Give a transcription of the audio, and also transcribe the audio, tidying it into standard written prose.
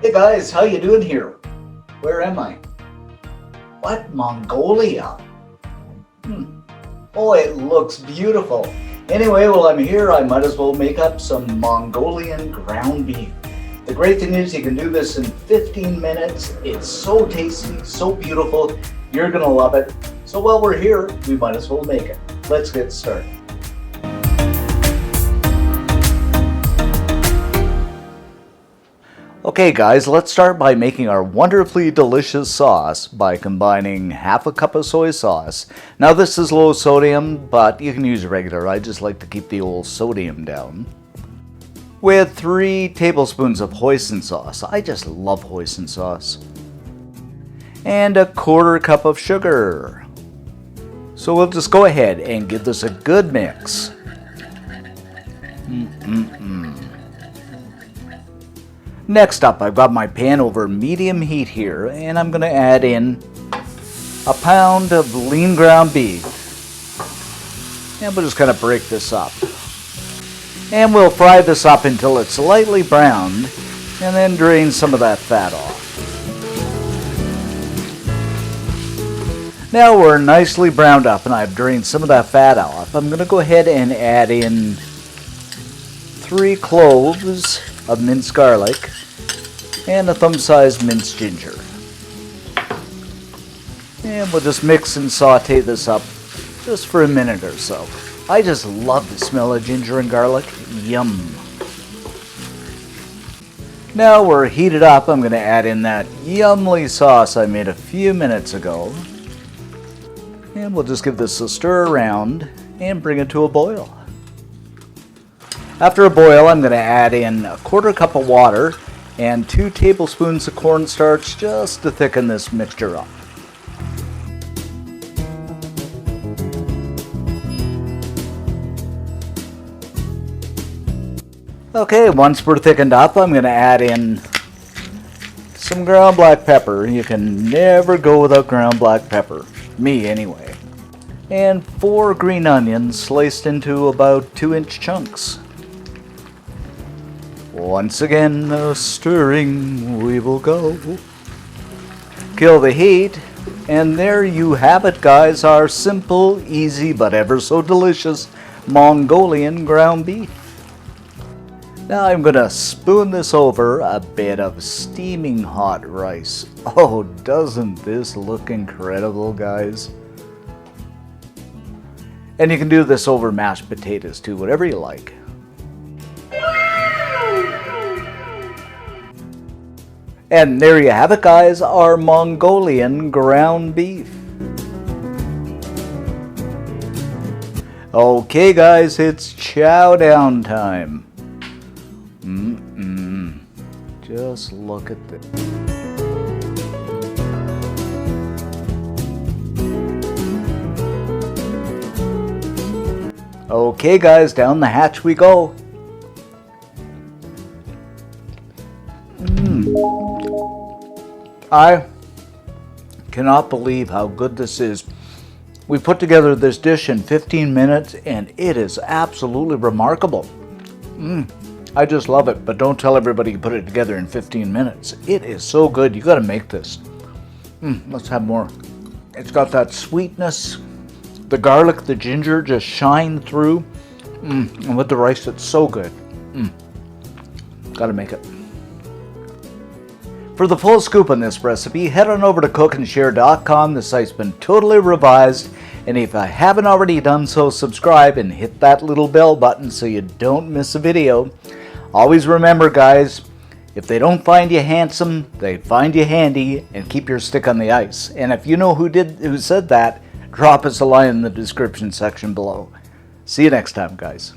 Hey guys, how you doing here? Where am I? What? Mongolia? Oh, it looks beautiful. Anyway, while I'm here, I might as well make up some Mongolian ground beef. The great thing is you can do this in 15 minutes. It's so tasty, so beautiful. You're gonna love it. So while we're here, we might as well make it. Let's get started. Okay guys, let's start by making our wonderfully delicious sauce by combining half a cup of soy sauce. Now this is low sodium, but you can use regular. I just like to keep the old sodium down. With 3 tablespoons of hoisin sauce. I just love hoisin sauce. And a 1/4 cup of sugar. So we'll just go ahead and give this a good mix. Next up, I've got my pan over medium heat here, and I'm going to add in a pound of lean ground beef. And we'll just kind of break this up. And we'll fry this up until it's lightly browned, and then drain some of that fat off. Now we're nicely browned up, and I've drained some of that fat off. I'm going to go ahead and add in 3 cloves of minced garlic and a thumb-sized minced ginger. And we'll just mix and saute this up just for a minute or so. I just love the smell of ginger and garlic. Yum. Now we're heated up. I'm going to add in that yumly sauce I made a few minutes ago. And we'll just give this a stir around and bring it to a boil. After a boil, I'm going to add in a 1/4 cup of water and 2 tablespoons of cornstarch just to thicken this mixture up. Okay, once we're thickened up, I'm going to add in some ground black pepper. You can never go without ground black pepper. Me, anyway. And 4 green onions sliced into about 2-inch chunks. Once again, stirring we will go. Kill the heat, and there you have it, guys. Our simple, easy, but ever so delicious Mongolian ground beef. Now I'm going to spoon this over a bit of steaming hot rice. Oh, doesn't this look incredible, guys? And you can do this over mashed potatoes too, whatever you like. And there you have it, guys, our Mongolian ground beef. Okay, guys, it's chow down time. Just look at this. Okay, guys, down the hatch we go. I cannot believe how good this is. We put together this dish in 15 minutes and it is absolutely remarkable. I just love it, but don't tell everybody you put it together in 15 minutes. It is so good. You got to make this. Let's have more. It's got that sweetness. The garlic, the ginger just shine through. And with the rice, it's so good. Got to make it. For the full scoop on this recipe, head on over to cookandshare.com. The site's been totally revised, and if I haven't already done so, subscribe and hit that little bell button so you don't miss a video. Always remember, guys, if they don't find you handsome, they find you handy, and keep your stick on the ice. And if you know who said that, drop us a line in the description section below. See you next time, guys.